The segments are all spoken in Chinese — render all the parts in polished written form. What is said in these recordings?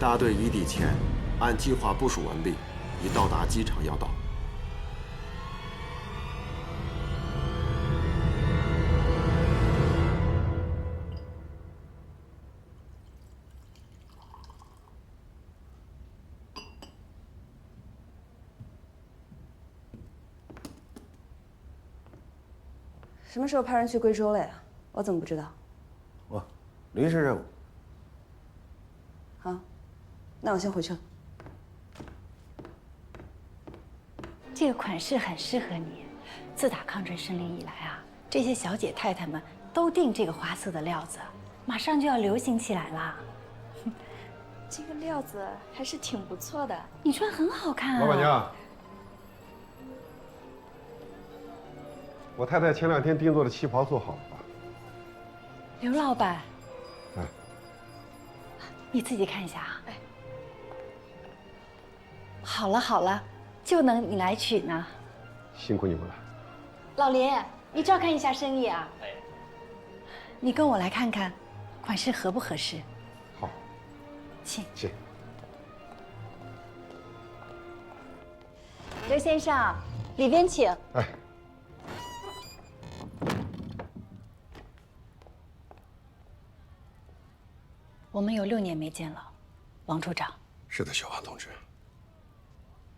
大队于底前按计划部署完毕，已到达机场要道。什么时候派人去贵州了呀？我怎么不知道？临时任务。好，那我先回去了。这个款式很适合你。自打抗战胜利以来啊，这些小姐太太们都订这个花色的料子，马上就要流行起来了。这个料子还是挺不错的，你穿很好看啊。老板娘，我太太前2天定做的旗袍做好了吧？刘老板，哎，你自己看一下啊。哎，好了好了，就等你来取呢。辛苦你们了。老林，你照看一下生意啊。哎，你跟我来看看，款式合不合适？好，请。请。刘先生，里边请。哎。我们有6年没见了，王处长。是的，小王同志。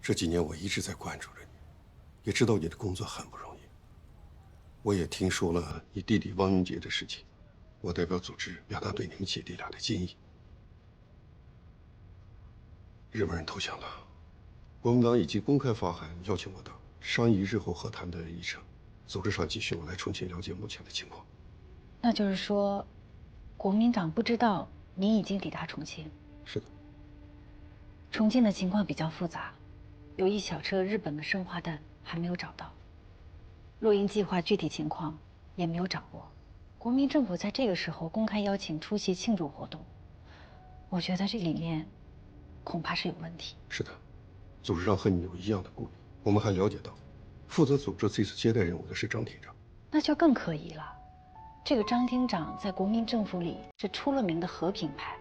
这几年我一直在关注着你，也知道你的工作很不容易。我也听说了你弟弟汪云杰的事情，我代表组织表达对你们姐弟俩的敬意。日本人投降了，国民党已经公开发函邀请我党商议日后和谈的议程。组织上继续我来重庆了解目前的情况。那就是说，国民党不知道你已经抵达重庆。是的。重庆的情况比较复杂，有一小车日本的生化弹还没有找到，录音计划具体情况也没有掌握。国民政府在这个时候公开邀请出席庆祝活动，我觉得这里面恐怕是有问题。是的，组织上和你有一样的顾虑。我们还了解到，负责组织这次接待任务的是张厅长，那就更可疑了。这个张厅长在国民政府里是出了名的和平派，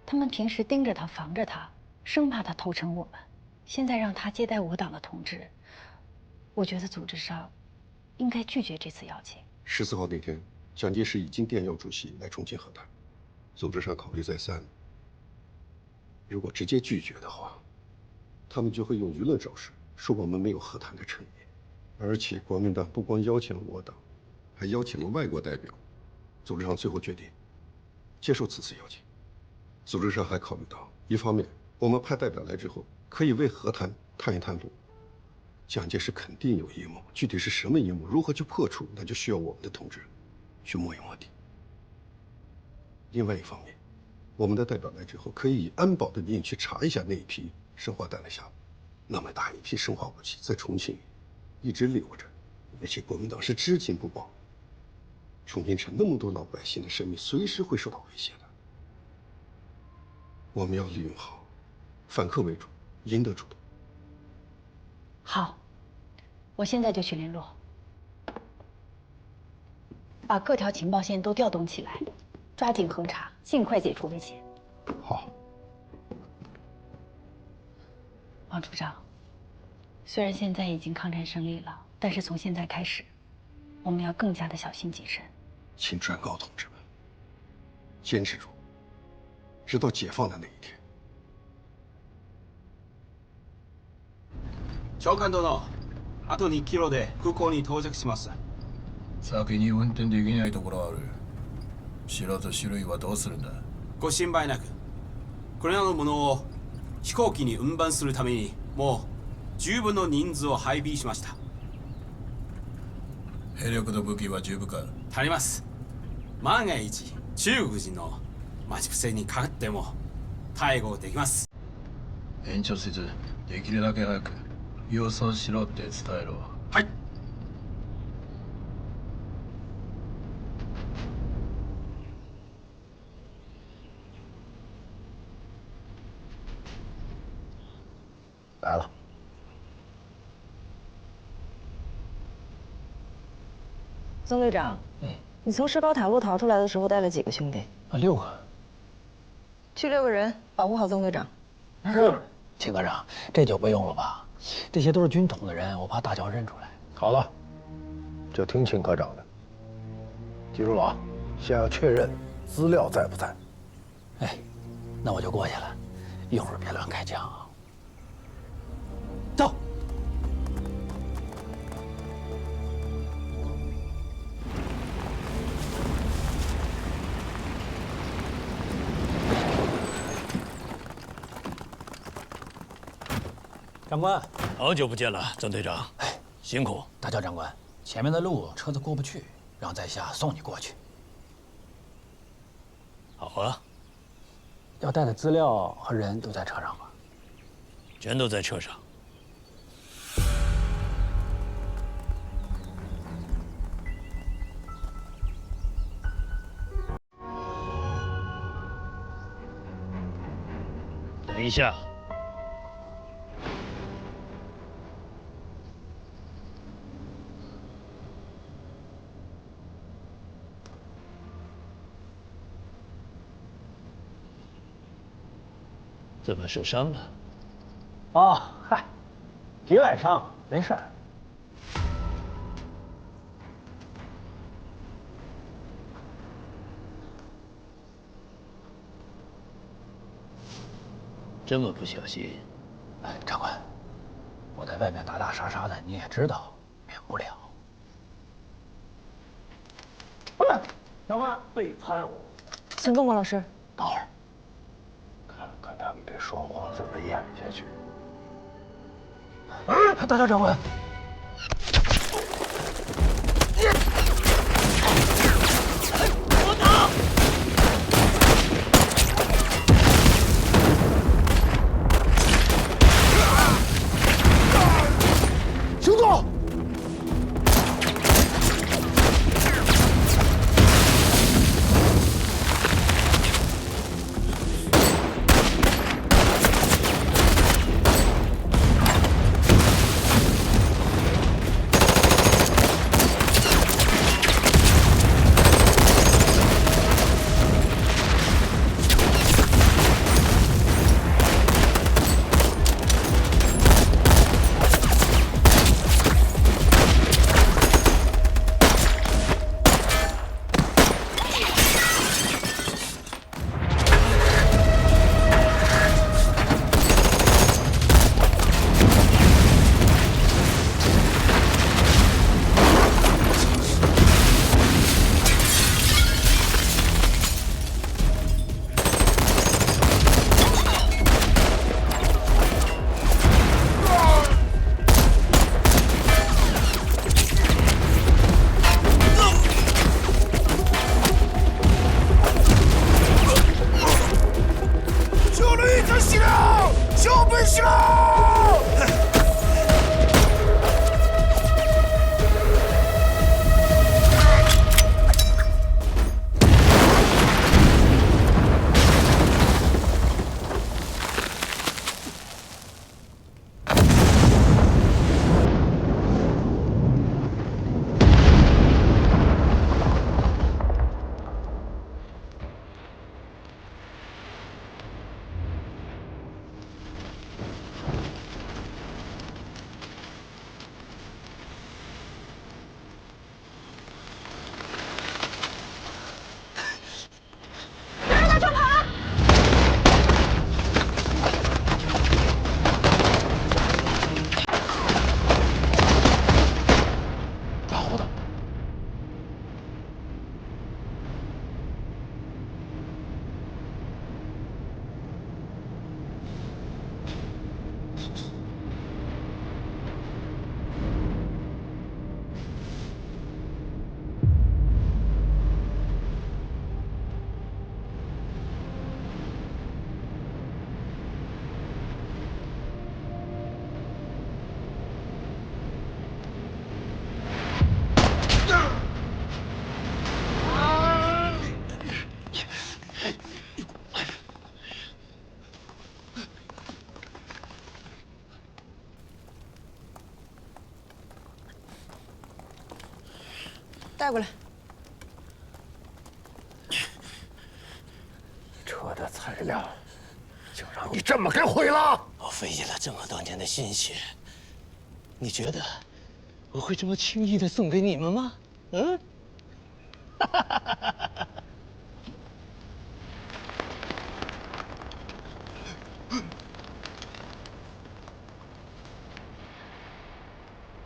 他们平时盯着他，防着他，生怕他投诚我们。现在让他接待我党的同志，我觉得组织上应该拒绝这次邀请。14号那天，蒋介石已经电邀主席来重庆和谈，组织上考虑再三。如果直接拒绝的话，他们就会用舆论招式，说我们没有和谈的诚意。而且国民党不光邀请了我党，还邀请了外国代表。组织上最后决定接受此次邀请。组织上还考虑到，一方面我们派代表来之后，可以为和谈探一探路。蒋介石肯定有阴谋，具体是什么阴谋，如何去破除，那就需要我们的同志去摸一摸底。另外一方面，我们的代表来之后，可以以安保的名义去查一下那一批生化弹的下落。那么大一批生化武器在重庆一直留着，而且国民党是知情不报。重庆城那么多老百姓的生命随时会受到威胁的。我们要利用好，反客为主，赢得主动。好，我现在就去联络，把各条情报线都调动起来，抓紧核查，尽快解除威胁。好。王处长，虽然现在已经抗战胜利了，但是从现在开始，我们要更加的小心谨慎。请转告同志们，坚持住，直到解放的那一天。長官殿、あと2キロで空港に到着します。先に運転できないところある。白と種類はどうするんだ？ご心配なく、これらのものを飛行機に運搬するためにもう十分の人数を配備しました。兵力と武器は十分か？足ります。万が一中国人の待ち伏せにかかっても対応できます。延長せずできるだけ早く予想しろって伝えろ。はい。来了。曾队长，你从石膏塔路逃出来的时候带了几个兄弟？6个。去6个人，保护好曾队长。是，秦科长，这就不用了吧？这些都是军统的人，我怕大乔认出来。好了，就听秦科长的。记住了啊，先要确认资料在不在。哎，那我就过去了，一会儿别乱开枪啊。走。长官，好久不见了，曾队长。哎，辛苦。大乔长官，前面的路车子过不去，让在下送你过去。好啊，要带的资料和人都在车上吧？全都在车上。等一下。怎么受伤了？哦，嗨，皮外伤，没事儿。这么不小心？哎，长官，我在外面打打杀杀的，你也知道，免不了。喂，长官，背叛我！请动过老师。等会儿，看看他们这双簧怎么演下去。大乔长官。行动！带过来。车的残亮，就让你这么给毁了！我费尽了这么多年的心血，你觉得我会这么轻易的送给你们吗？嗯？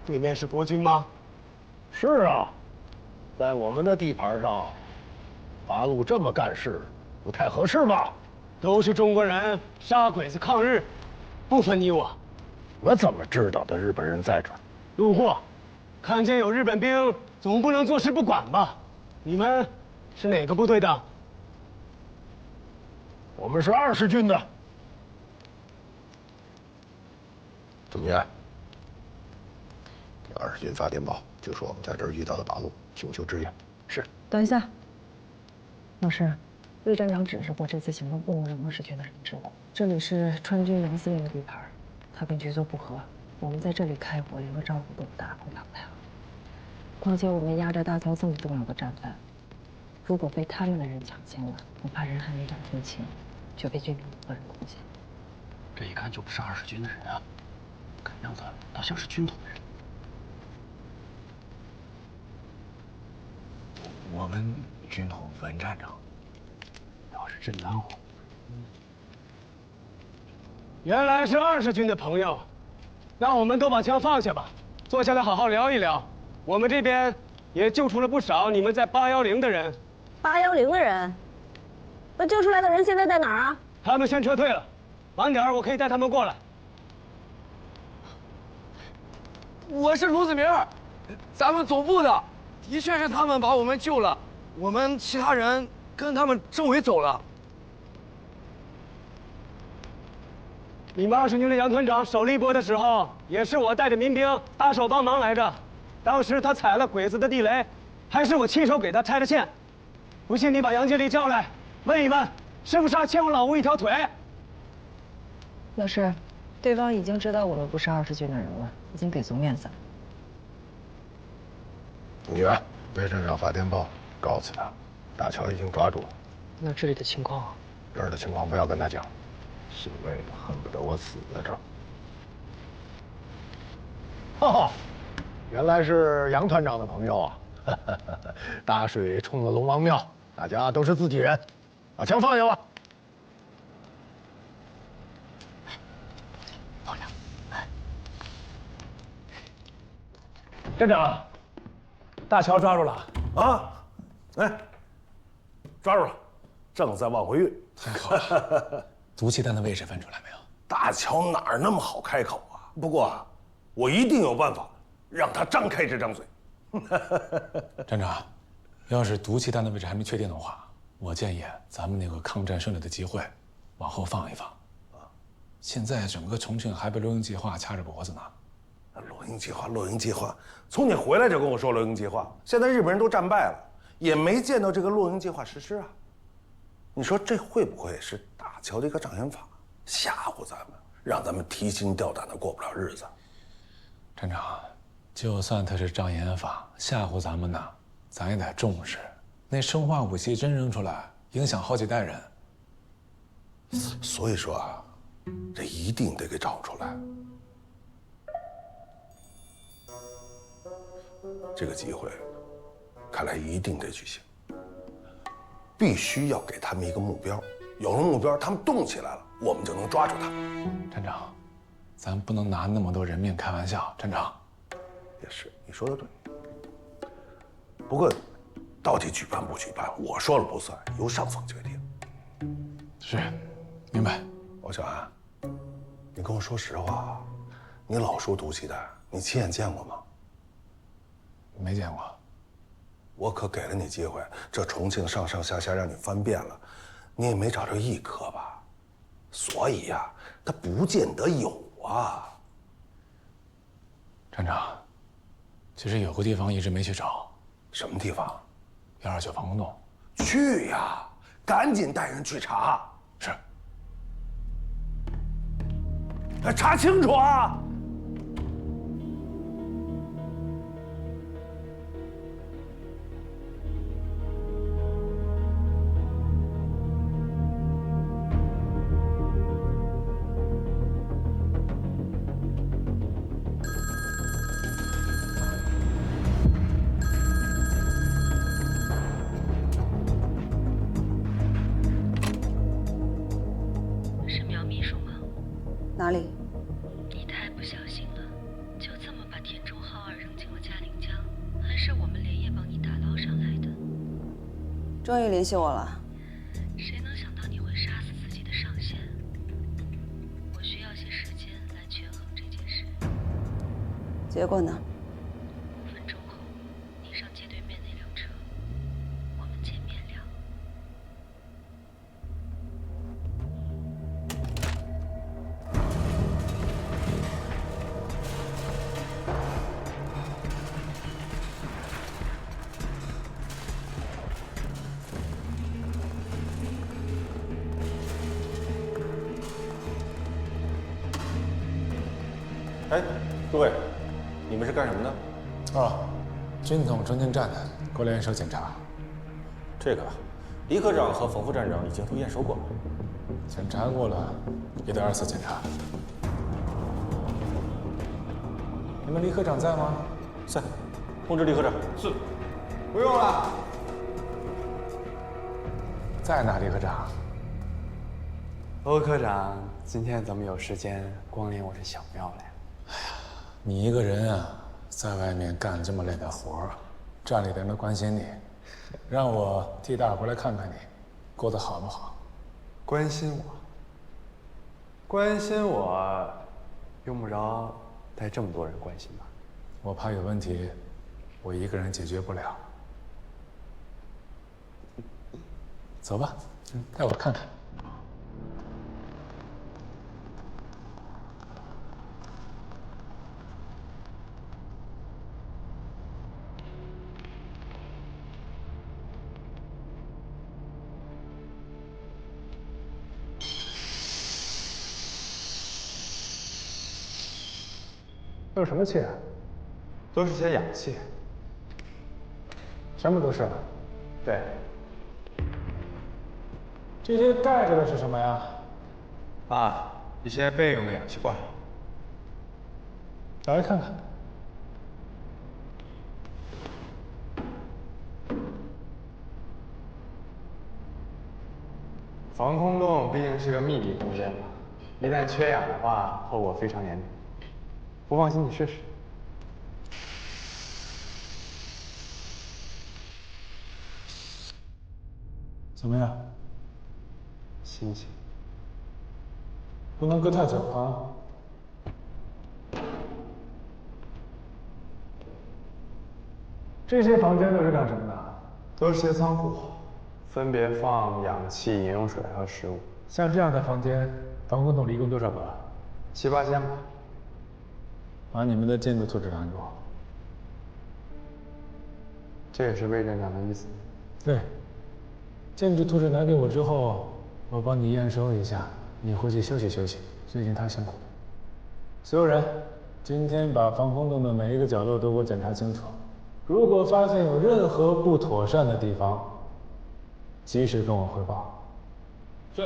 对面是国军吗？是啊，在我们的地盘上，八路这么干事，不太合适吧？都是中国人，杀鬼子抗日，不分你我。我怎么知道的日本人在这儿？路过，看见有日本兵，总不能坐视不管吧？你们是哪个部队的？我们是20军的。怎么样？20军发电报，就说我们在这儿遇到了八路，请求支援。是。等一下，老师，魏站长指示过，这次行动不能让20军的人知道。这里是川军杨司令的地盘，他跟局座不和，我们在这里开火，连个招呼都不打，会打不太好。况且我们压着大桥这么重要的战犯，如果被他们的人抢先了，我怕人还没长真情，就被军民个人攻陷。这一看就不是20军的人啊，看样子倒像是军统的人。我们军统文站长要是真当我，原来是20军的朋友，那我们都把枪放下吧，坐下来好好聊一聊。我们这边也救出了不少你们在810的人。810的人，那救出来的人现在在哪儿啊？他们先撤退了，晚点我可以带他们过来。我是卢子明，咱们总部的，的确是他们把我们救了，我们其他人跟他们政委走了。你们20军的杨团长守立波的时候，也是我带着民兵搭手帮忙来着。当时他踩了鬼子的地雷，还是我亲手给他拆的线。不信你把杨经理叫来，问一问，是不是还欠我老吴一条腿？老师，对方已经知道我们不是20军的人了，已经给足面子了。警员，魏站长发电报告诉他，大乔已经抓住了。那这里的情况？这儿的情况不要跟他讲，侍卫恨不得我死在这儿。哦，原来是杨团长的朋友啊！大水冲了龙王庙，大家都是自己人，把枪放下吧。放下。站长，大乔抓住了啊！哎，抓住了，正在往回运。毒气弹的位置分出来没有？大乔哪儿那么好开口啊？不过啊，我一定有办法让他张开这张嘴。站长，要是毒气弹的位置还没确定的话，我建议咱们那个抗战胜利的机会往后放一放。现在整个重庆还被洛英计划掐着脖子呢。洛英计划，从你回来就跟我说洛英计划，现在日本人都战败了，也没见到这个洛英计划实施啊。你说这会不会是大乔的一个障眼法，吓唬咱们，让咱们提心吊胆的过不了日子？站长，就算他是障眼法吓唬咱们呢，咱也得重视。那生化武器真扔出来，影响好几代人。所以说啊，这一定得给找出来。这个机会，看来一定得举行。必须要给他们一个目标，有了目标，他们动起来了，我们就能抓住他。站长，咱不能拿那么多人命开玩笑。站长，也是，你说的对。不过，到底举办不举办，我说了不算，由上层决定。是，明白。王小安，你跟我说实话，你老说毒气弹，你亲眼见过吗？没见过。我可给了你机会，这重庆上上下下让你翻遍了，你也没找着一颗吧？所以呀，它不见得有啊。站长，其实有个地方一直没去找。什么地方？129防空洞。去呀，赶紧带人去查。是。查清楚啊！终于联系我了。谁能想到你会杀死自己的上线？我需要些时间来权衡这件事。结果呢5分钟后，你上街对面那辆车，我们见面聊。哎，诸位，你们是干什么的？啊，军统重庆站的，过来验收检查。这个，李科长和冯副站长已经都验收过了。检查过了，也得2次检查。你们李科长在吗？在，通知李科长。是，不用了。在呢，李科长。欧科长，今天怎么有时间光临我这小庙来？你一个人啊，在外面干这么累的活儿，站里的人都关心你，让我替大伙来看看你，过得好不好？关心我，关心我，用不着带这么多人关心吧？我怕有问题，我一个人解决不了。走吧，带我看看。都是什么气啊？都是些氧气。什么都是？对。这些盖着的是什么呀？啊，一些备用的氧气罐。找来看看。防空洞毕竟是个密闭空间嘛，一旦缺氧的话，后果非常严重。不放心，你试试。怎么样？新鲜。不能隔太久啊。这些房间都是干什么的？都是些仓库，分别放氧气、饮用水和食物。像这样的房间，防空洞一共多少个？7、8间吧。把你们的建筑图纸拿给我。这也是魏站长的意思。对，建筑图纸拿给我之后，我帮你验收一下，你回去休息休息，最近太辛苦了。所有人，今天把防空洞的每一个角落都给我检查清楚。如果发现有任何不妥善的地方，及时跟我汇报。是。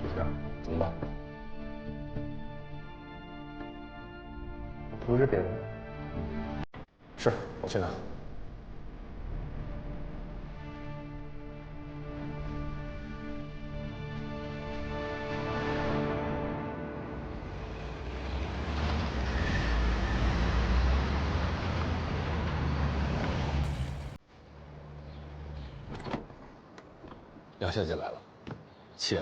局长，怎么办？图纸给了。是，我去拿。梁小姐来了，请。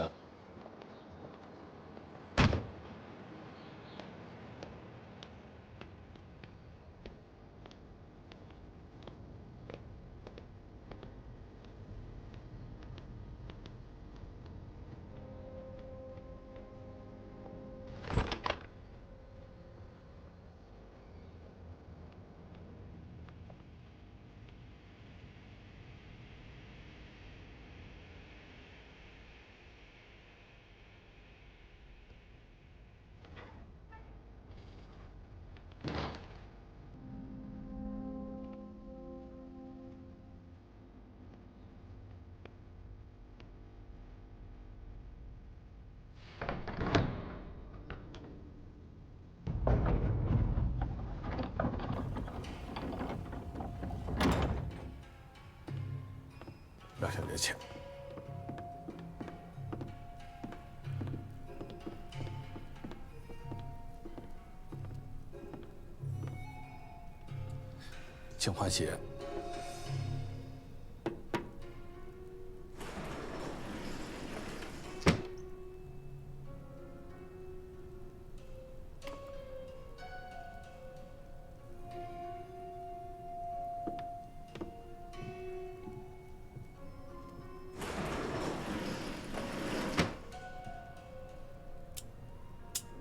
梁小姐，请。请换鞋。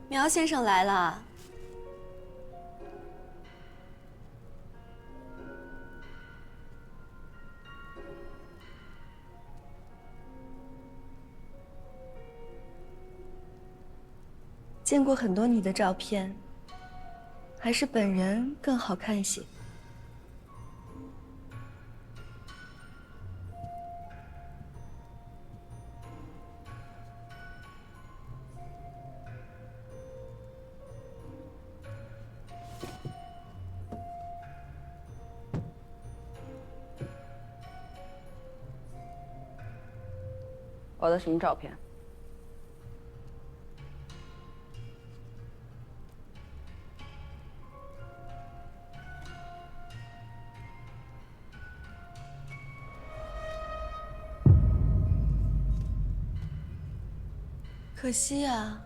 苗先生来了。见过很多你的照片，还是本人更好看一些。我的什么照片？可惜啊，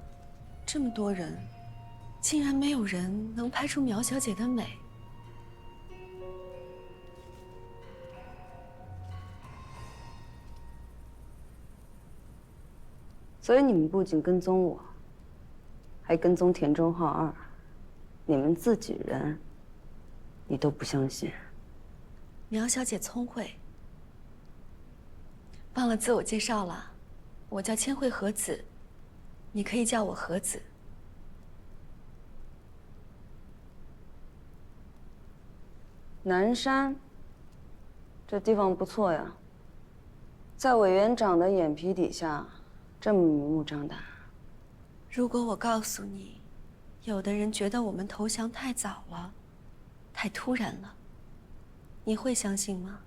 这么多人，竟然没有人能拍出苗小姐的美。所以你们不仅跟踪我，还跟踪田中浩二，你们自己人，你都不相信。苗小姐聪慧，忘了自我介绍了，我叫千惠和子，你可以叫我和子。南山，这地方不错呀，在委员长的眼皮底下。这么明目张胆。如果我告诉你，有的人觉得我们投降太早了，太突然了，你会相信吗？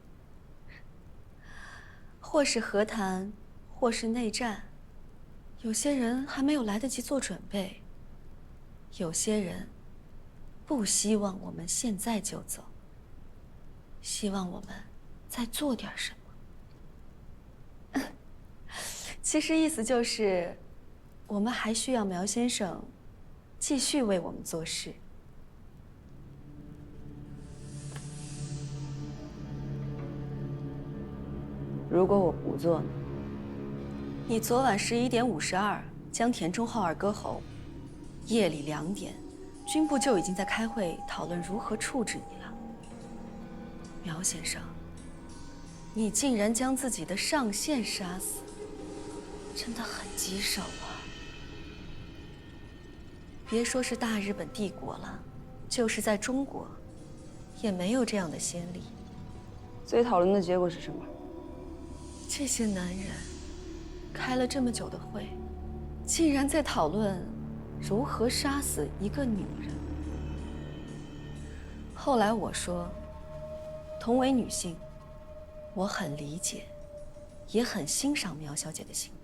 或是和谈，或是内战，有些人还没有来得及做准备，有些人不希望我们现在就走，希望我们再做点什么。其实意思就是，我们还需要苗先生继续为我们做事。如果我不做呢？你昨晚11点52将田中浩二割喉，夜里2点，军部就已经在开会讨论如何处置你了。苗先生，你竟然将自己的上线杀死！真的很棘手啊！别说是大日本帝国了，就是在中国，也没有这样的先例。所以讨论的结果是什么？这些男人开了这么久的会，竟然在讨论如何杀死一个女人。后来我说，同为女性，我很理解，也很欣赏苗小姐的行为。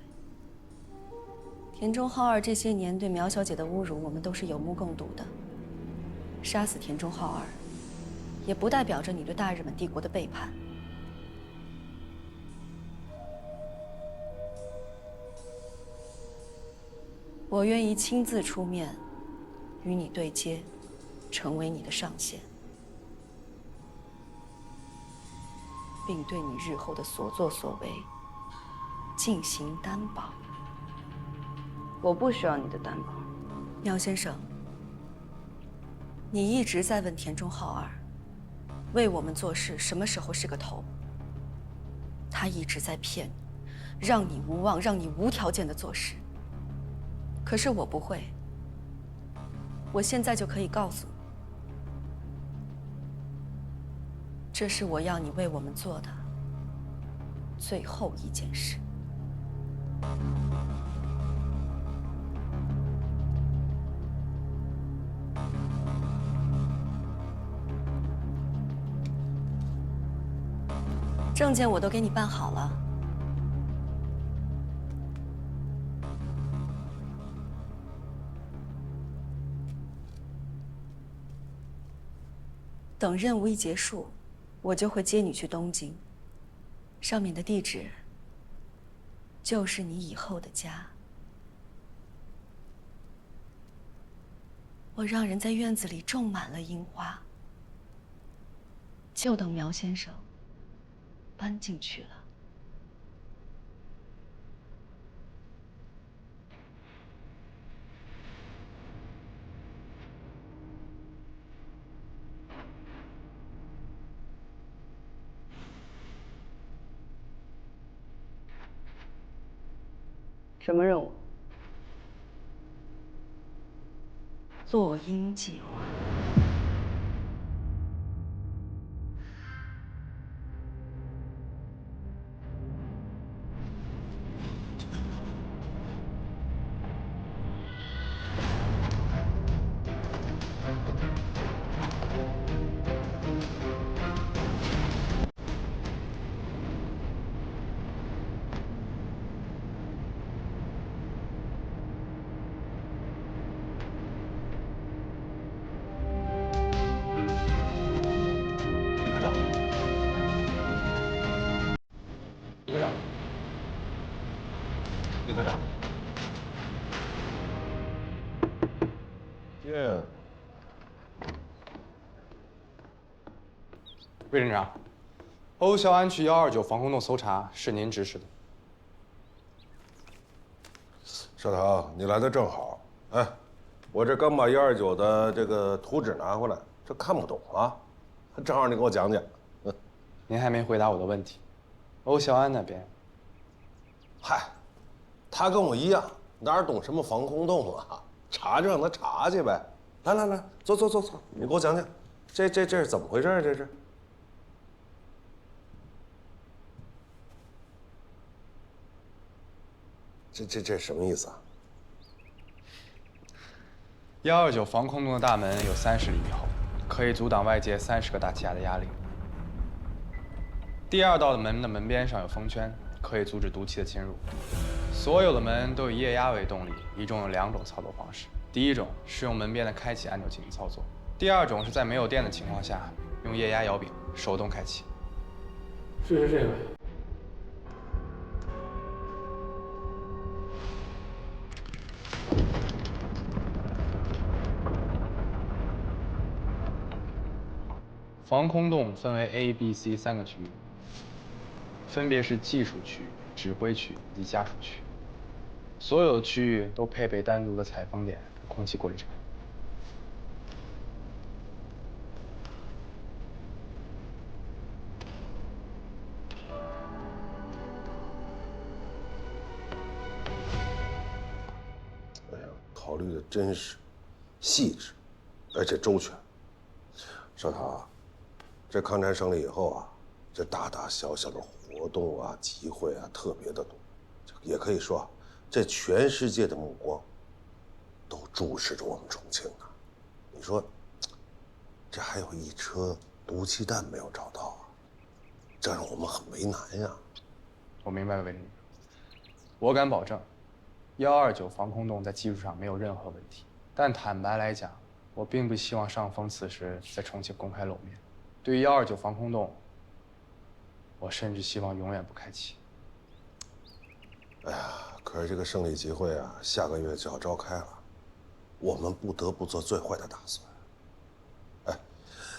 田中浩二这些年对苗小姐的侮辱，我们都是有目共睹的。杀死田中浩二，也不代表着你对大日本帝国的背叛。我愿意亲自出面，与你对接，成为你的上线，并对你日后的所作所为进行担保。我不需要你的担保。苗先生，你一直在问田中浩二，为我们做事什么时候是个头？他一直在骗你，让你无望，让你无条件的做事。可是我不会，我现在就可以告诉你，这是我要你为我们做的最后一件事。证件我都给你办好了。等任务一结束，我就会接你去东京。上面的地址就是你以后的家。我让人在院子里种满了樱花，就等苗先生搬进去了。什么任务？落英计划。李科长，进。魏镇长，欧孝安去129防空洞搜查，是您指使的。少棠，你来的正好。哎，我这刚把129的这个图纸拿回来，这看不懂啊，正好你给我讲讲。您还没回答我的问题，欧孝安那边。嗨，他跟我一样，哪懂什么防空洞啊？查就让他查去呗。来，坐，你给我讲讲，这是怎么回事啊？这是？这什么意思啊129防空洞的大门有30厘米厚，可以阻挡外界30个大气压的压力。第2道的门的门边上有风圈，可以阻止毒气的侵入。所有的门都以液压为动力，一共有2种操作方式。第一种是用门边的开启按钮进行操作，第2种是在没有电的情况下，用液压摇柄手动开启。试试这个。防空洞分为 A、B、C 3个区域，分别是技术区、指挥区以及家属区。所有区域都配备单独的采风点和空气过滤站。哎呀，考虑的真是细致，而且周全。少棠，这抗战胜利以后啊，这大大小小的活动啊、集会啊特别的多，也可以说啊，这全世界的目光都注视着我们重庆呢。你说，这还有一车毒气弹没有找到啊，这让我们很为难呀。我明白了，魏领导。我敢保证，129防空洞在技术上没有任何问题。但坦白来讲，我并不希望尚峰此时在重庆公开露面。对于129防空洞，我甚至希望永远不开启。哎呀，可是这个胜利集会啊，下个月就要召开了，我们不得不做最坏的打算。哎，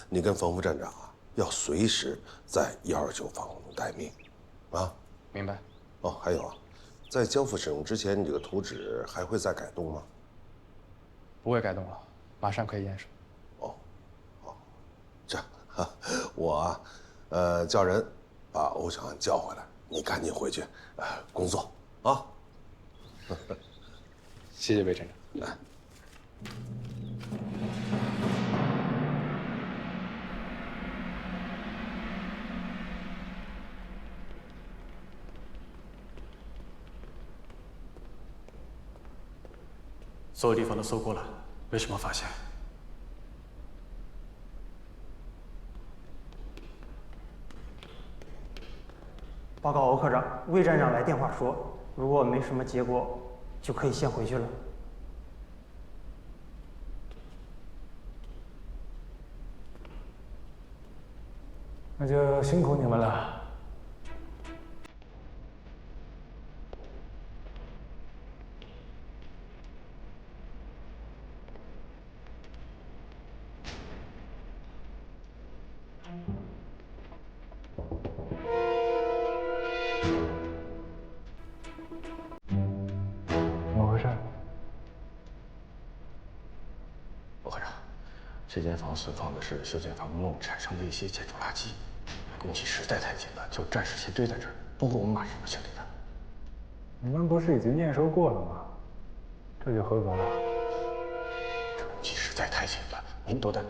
你跟冯副站长啊，要随时在129防空洞待命，啊？明白。哦，还有啊，在交付使用之前，你这个图纸还会再改动吗？不会改动了，马上可以验收。这样啊，我啊，叫人把欧小安叫回来，你赶紧回去，工作啊。谢谢魏站长。来。所有地方都搜过了，没什么发现。报告欧科长，魏站长来电话说，如果没什么结果，就可以先回去了。那就辛苦你们了。怎么回事？副科长，这间房存放的是修建防空洞产生的一些建筑垃圾，工期实在太紧了，就暂时先堆在这儿。不过我们马上要清理它。你们不是已经验收过了吗？这就合格了。这工期实在太紧了，您多等。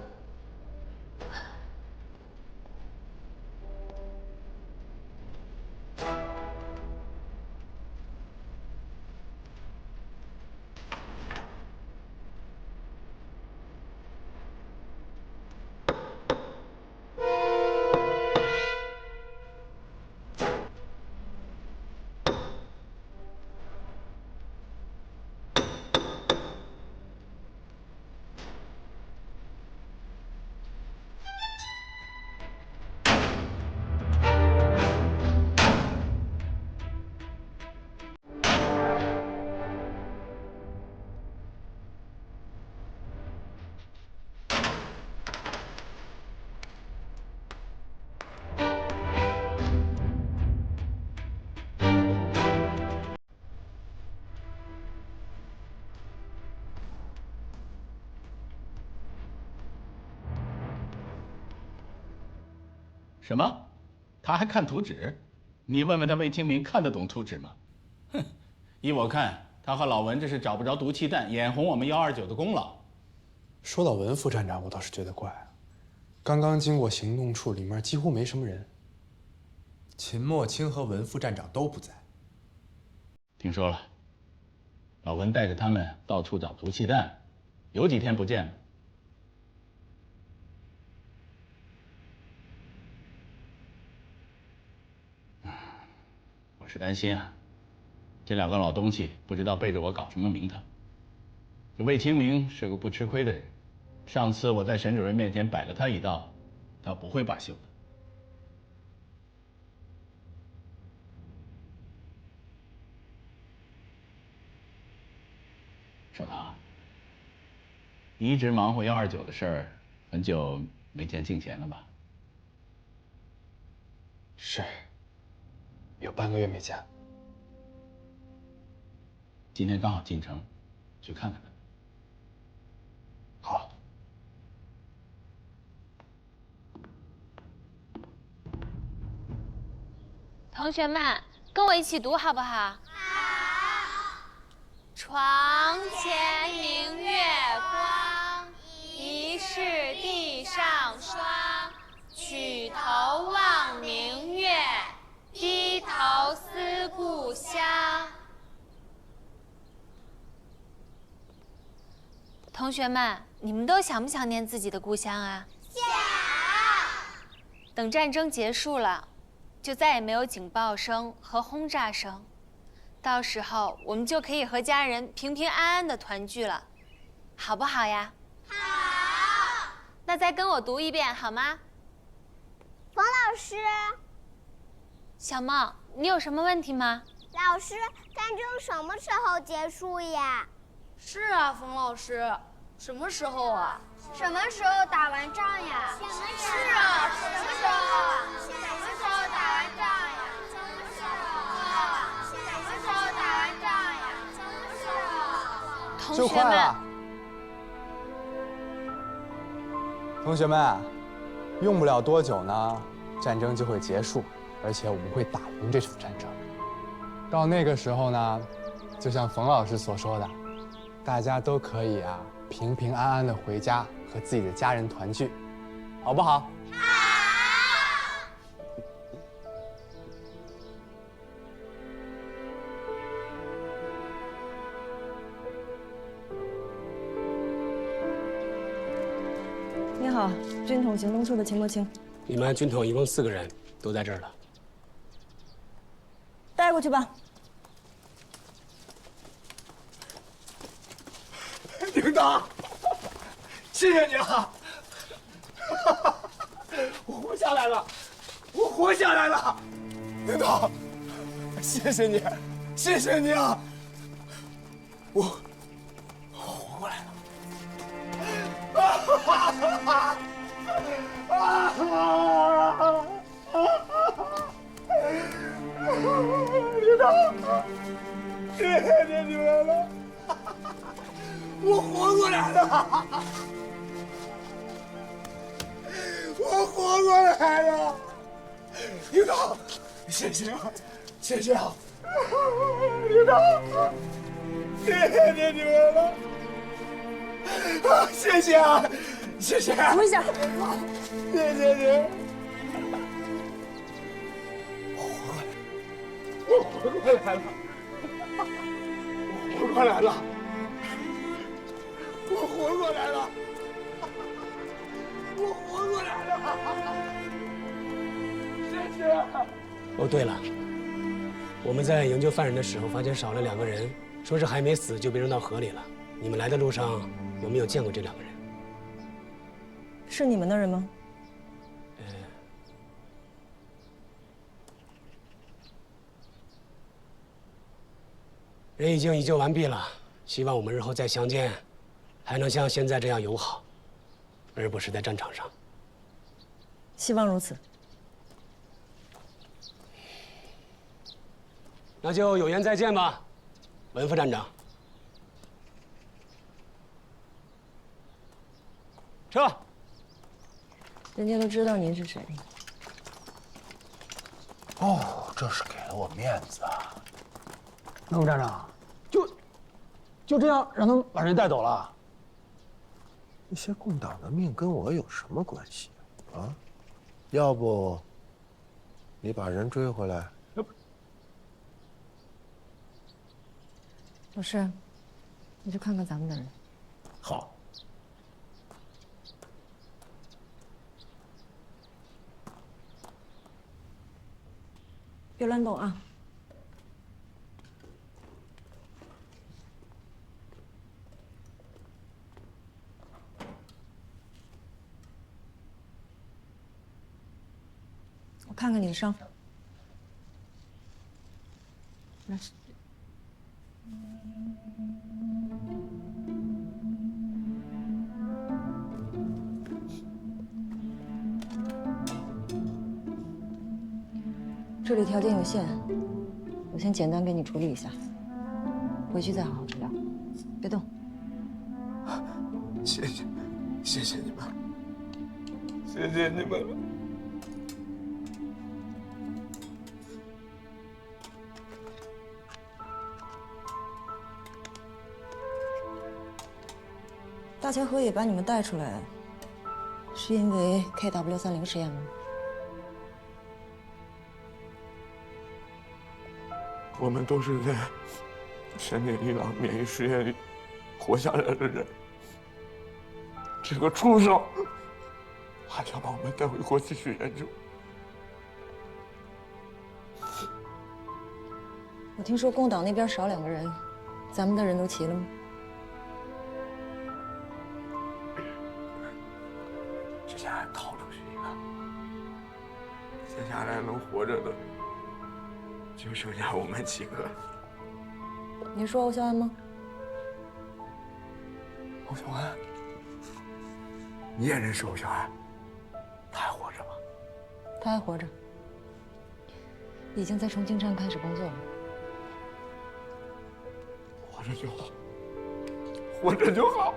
什么？他还看图纸？你问问他魏清明看得懂图纸吗？哼，依我看，他和老文这是找不着毒气弹，眼红我们129的功劳。说到文副站长，我倒是觉得怪啊。刚刚经过行动处，里面几乎没什么人。秦墨清和文副站长都不在。听说了，老文带着他们到处找毒气弹，有几天不见了。我是担心啊，这两个老东西不知道背着我搞什么名堂。这魏清明是个不吃亏的人，上次我在沈主任面前摆了他一道，他不会罢休的。少棠，你一直忙活129的事儿，很久没见敬贤了吧？是，有半个月没见。今天刚好进城，去看看他。好。同学们，跟我一起读好不好？好。床前明月光，疑是地上霜。举头望明月，低头思故乡。同学们，你们都想不想念自己的故乡啊？想。等战争结束了，就再也没有警报声和轰炸声，到时候我们就可以和家人平平安安的团聚了，好不好呀？好。那再跟我读一遍好吗？冯老师，小梦，你有什么问题吗？老师，战争什么时候结束呀？是啊，冯老师，什么时候啊？什么时候打完仗呀？是啊，什么时候？什么时候打完仗呀？什么时候？什么时候打完仗呀？什么时候？同学们，同学们，用不了多久呢，战争就会结束，而且我们会打赢这场战争。到那个时候呢，就像冯老师所说的，大家都可以啊平平安安的回家和自己的家人团聚，好不好？你好，军统行动处的秦墨清。你们军统一共4个人，都在这儿了。带过去吧。领导，谢谢你啊！我活下来了，我活下来了，领导，谢谢你，谢谢你啊！我活过来了。领导，谢谢你们了，我活过来了，我活过来了，领导，谢谢啊，谢谢啊，领导，谢谢你们了。啊，谢谢啊，谢谢！扶一下，谢谢你。我活过来了，我活过来了，我活过来了，我活过来了！谢谢。哦，对了，我们在营救犯人的时候发现少了2个人，说是还没死就被扔到河里了。你们来的路上有没有见过这2个人？是你们的人吗？人已经营救完毕了，希望我们日后再相见，还能像现在这样友好，而不是在战场上。希望如此。那就有缘再见吧，文副站长。撤。人家都知道您是谁。哦，这是给了我面子啊！文副站长，就这样让他们把人带走了？那些共党的命跟我有什么关系啊？要不你把人追回来？老师，你去看看咱们的人。好。别乱动啊！我看看你的伤。来。这里条件有限，我先简单给你处理一下，回去再好好治疗，别动。谢谢，谢谢你们，谢谢你们了。大乔河野把你们带出来，是因为 KW30实验吗？我们都是在山田一郎免疫实验里活下来的人。这个畜生还想把我们带回国继续研究。我听说共党那边少2个人，咱们的人都齐了吗？之前还逃出去一个，接下来能活着的就剩下我们几个。你说欧肖安吗？欧肖安，你也认识欧肖安？他还活着吗？他还活着，已经在重庆站开始工作了。活着就好，活着就好。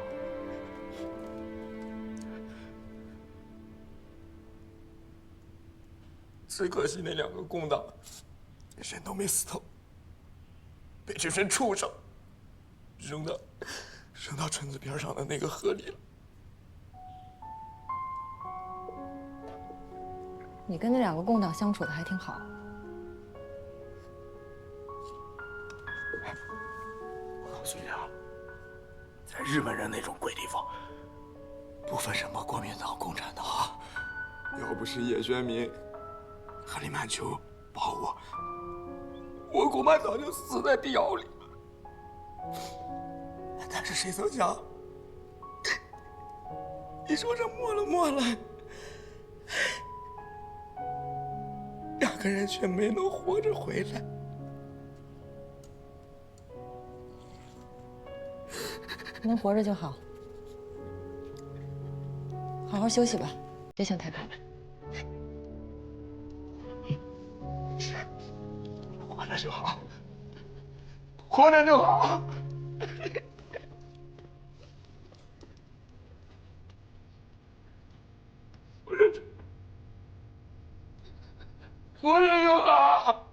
最可惜那2个共党，人都没死透，被这群畜生扔到村子边上的那个河里了。你跟那2个共党相处的还挺好。我告诉你啊，在日本人那种鬼地方，不分什么国民党、共产党，要不是叶宣明和李曼秋保我国共早就死在地窑里了。但是谁曾想，你说这没了，个人却没能活着回来。能活着就好，好好休息吧，别想太多。活着就好，活着就好。活着就好。